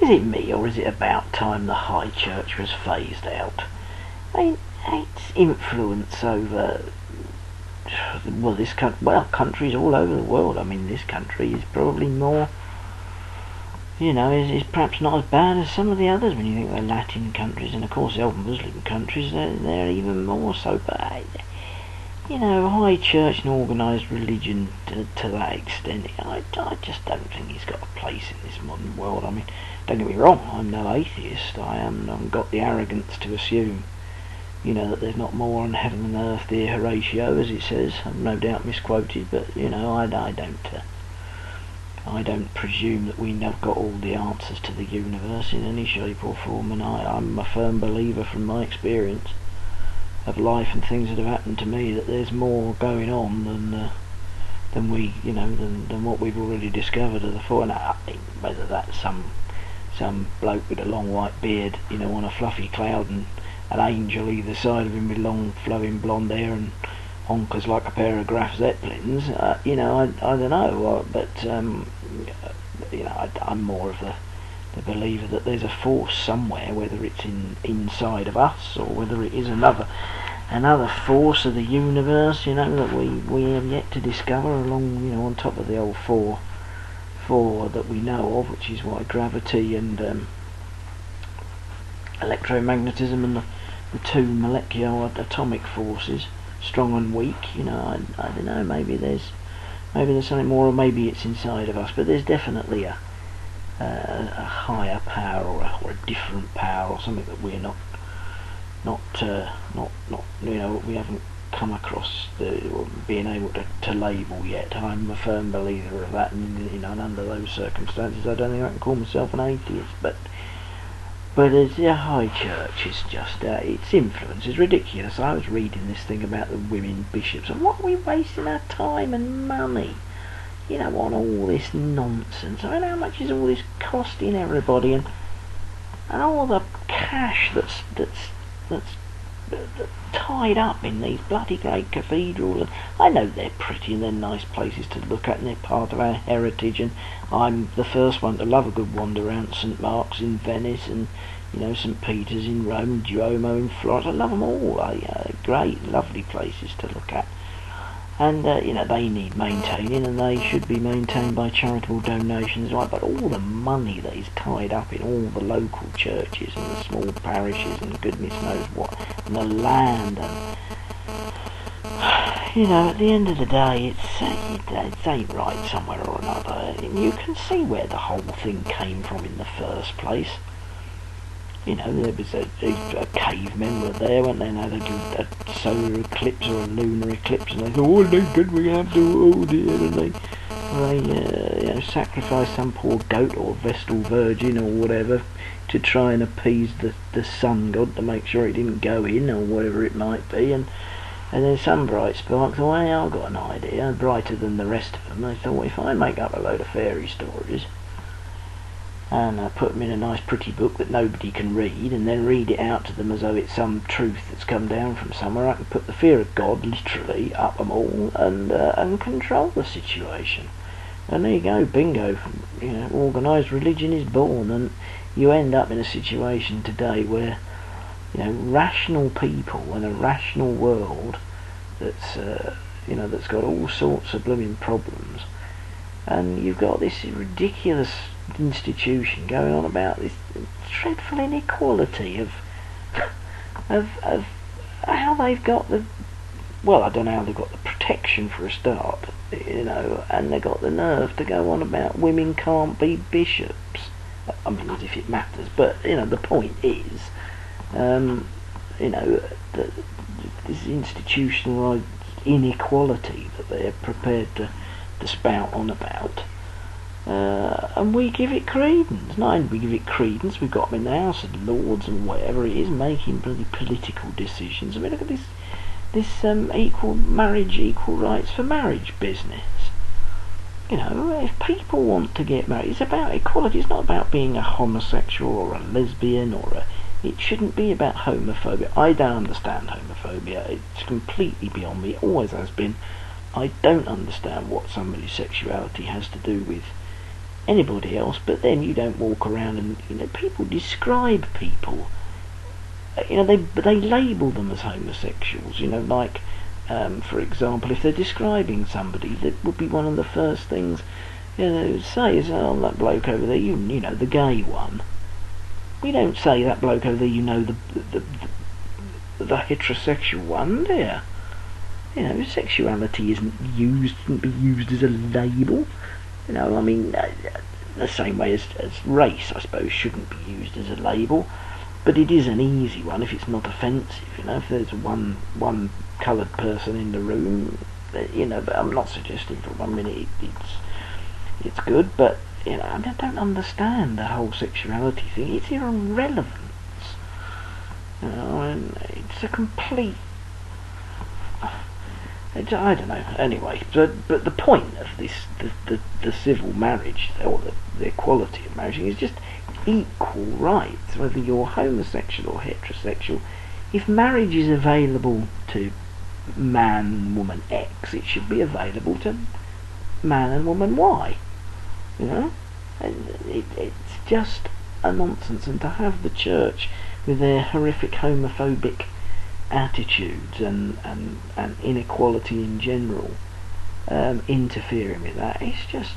Is it me, or is it about time the high church was phased out? I mean, its influence over, countries all over the world. I mean, this country is probably more, is perhaps not as bad as some of the others when you think of the Latin countries, and of course the old Muslim countries, they're even more so. But high church and organised religion to that extent, I just don't think it's got a place in this modern world. I mean, don't get me wrong, I'm no atheist. I haven't got the arrogance to assume, that there's not more on heaven and earth, dear Horatio, as it says. I'm no doubt misquoted, but I don't presume that we have got all the answers to the universe in any shape or form, and I'm a firm believer from my experience of life and things that have happened to me that there's more going on than what we've already discovered at the fore. And I mean, whether that's some bloke with a long white beard, on a fluffy cloud, and an angel either side of him with long flowing blonde hair and honkers like a pair of Graf Zeppelins, I don't know, but I'm more of the believer that there's a force somewhere, whether it's inside of us or whether it is another force of the universe, that we have yet to discover along, on top of the old four that we know of, which is why gravity and electromagnetism and the two molecular atomic forces, strong and weak. I don't know. Maybe there's something more, or maybe it's inside of us. But there's definitely a higher power or a different power or something that we're not we haven't come across being able to label yet. I'm a firm believer of that, and under those circumstances I don't think I can call myself an atheist, but as the high church is just its influence is ridiculous. I was reading this thing about the women bishops, and what are we wasting our time and money on all this nonsense? I mean, how much is all this costing everybody, and all the cash that's tied up in these bloody great cathedrals. I know they're pretty and they're nice places to look at, and they're part of our heritage, and I'm the first one to love a good wander around St Mark's in Venice, and St Peter's in Rome, Duomo in Florence. I love them all. Great, lovely places to look at. And they need maintaining, and they should be maintained by charitable donations, right? But all the money that is tied up in all the local churches and the small parishes and goodness knows what, and the land, and at the end of the day, it ain't right somewhere or another. And you can see where the whole thing came from in the first place. There was a cavemen were there, weren't they, and had a solar eclipse or a lunar eclipse, and they thought, oh, no good, we have to, oh dear, and they sacrificed some poor goat or Vestal Virgin or whatever to try and appease the sun god to make sure it didn't go in, or whatever it might be, and then some bright spark thought, hey, I've got an idea, brighter than the rest of them. They thought, well, if I make up a load of fairy stories, and I put them in a nice pretty book that nobody can read, and then read it out to them as though it's some truth that's come down from somewhere, I can put the fear of God literally up them all and control the situation. And there you go, bingo, organised religion is born, and you end up in a situation today where rational people in a rational world that's got all sorts of blooming problems, and you've got this ridiculous institution going on about this dreadful inequality of how they've got I don't know how they've got the protection for a start, and they've got the nerve to go on about women can't be bishops. I mean, as if it matters, but the point is, this institutionalised inequality that they're prepared to spout on about. And we give it credence. Not only we give it credence, we've got them in the House of Lords and whatever it is, making bloody political decisions. I mean, look at this equal marriage, equal rights for marriage business. If people want to get married, it's about equality. It's not about being a homosexual or a lesbian it shouldn't be about homophobia. I don't understand homophobia. It's completely beyond me. It always has been. I don't understand what somebody's sexuality has to do with anybody else. But then you don't walk around and, you know, people describe people. You know, they label them as homosexuals. You know, like, for example, if they're describing somebody, that would be one of the first things, you know, they would say is, oh, that bloke over there, you know, the gay one. We don't say that bloke over there, you know, the heterosexual one, do you? You know, sexuality shouldn't be used as a label. You know, I mean, the same way as race, I suppose, shouldn't be used as a label. But it is an easy one if it's not offensive. You know, if there's one coloured person in the room, you know. But I'm not suggesting for 1 minute it's good. But, you know, I don't understand the whole sexuality thing. It's irrelevance. You know, and it's a complete. I don't know. Anyway, but the point of this, the civil marriage or the equality of marriage is just equal rights, whether you're homosexual or heterosexual. If marriage is available to man and woman X, it should be available to man and woman Y. You know, and it's just a nonsense. And to have the church with their horrific homophobic attitudes and inequality in general interfering with that, it's just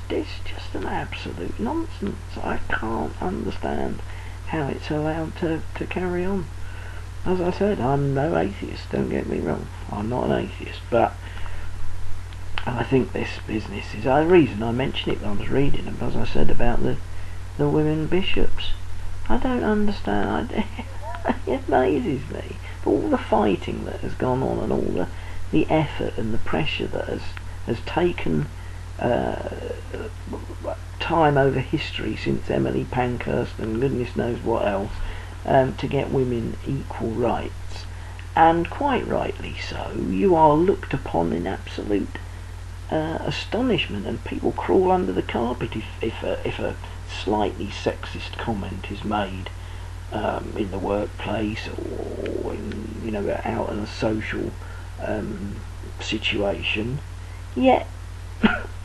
an absolute nonsense. I can't understand how it's allowed to carry on. As I said, I'm no atheist, don't get me wrong, I'm not an atheist, but I think this business is the reason I mentioned it when I was reading it, as I said about the women bishops. I don't understand. It amazes me all the fighting that has gone on and all the effort and the pressure that has taken time over history since Emily Pankhurst and goodness knows what else to get women equal rights, and quite rightly so. You are looked upon in absolute astonishment, and people crawl under the carpet if a slightly sexist comment is made in the workplace or in, you know, out in a social situation. Yet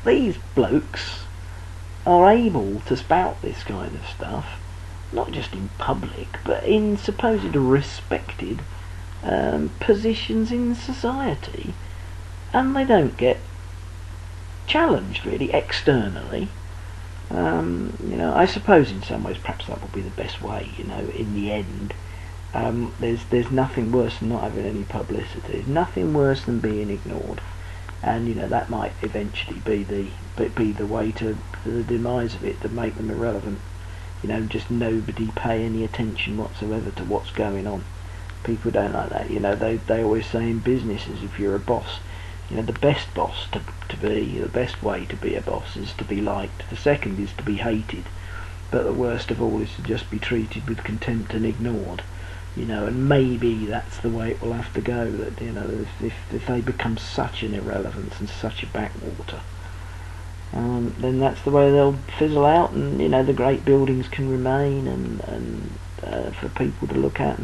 these blokes are able to spout this kind of stuff, not just in public, but in supposed respected positions in society, and they don't get challenged really externally. You know, I suppose in some ways perhaps that would be the best way, you know, in the end. There's nothing worse than not having any publicity. There's nothing worse than being ignored, and, you know, that might eventually be the way to the demise of it, to make them irrelevant. You know, just nobody pay any attention whatsoever to what's going on. People don't like that. You know, they always say in businesses, if you're a boss, you know, the best boss to be, the best way to be a boss is to be liked. The second is to be hated, but the worst of all is to just be treated with contempt and ignored. You know, and maybe that's the way it will have to go. That, you know, if they become such an irrelevance and such a backwater, then that's the way they'll fizzle out, and, you know, the great buildings can remain and for people to look at.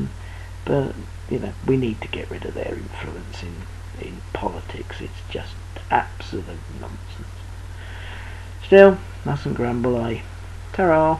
But, you know, we need to get rid of their influence in politics. It's just absolute nonsense. Still, mustn't grumble, eh? Ta-ra.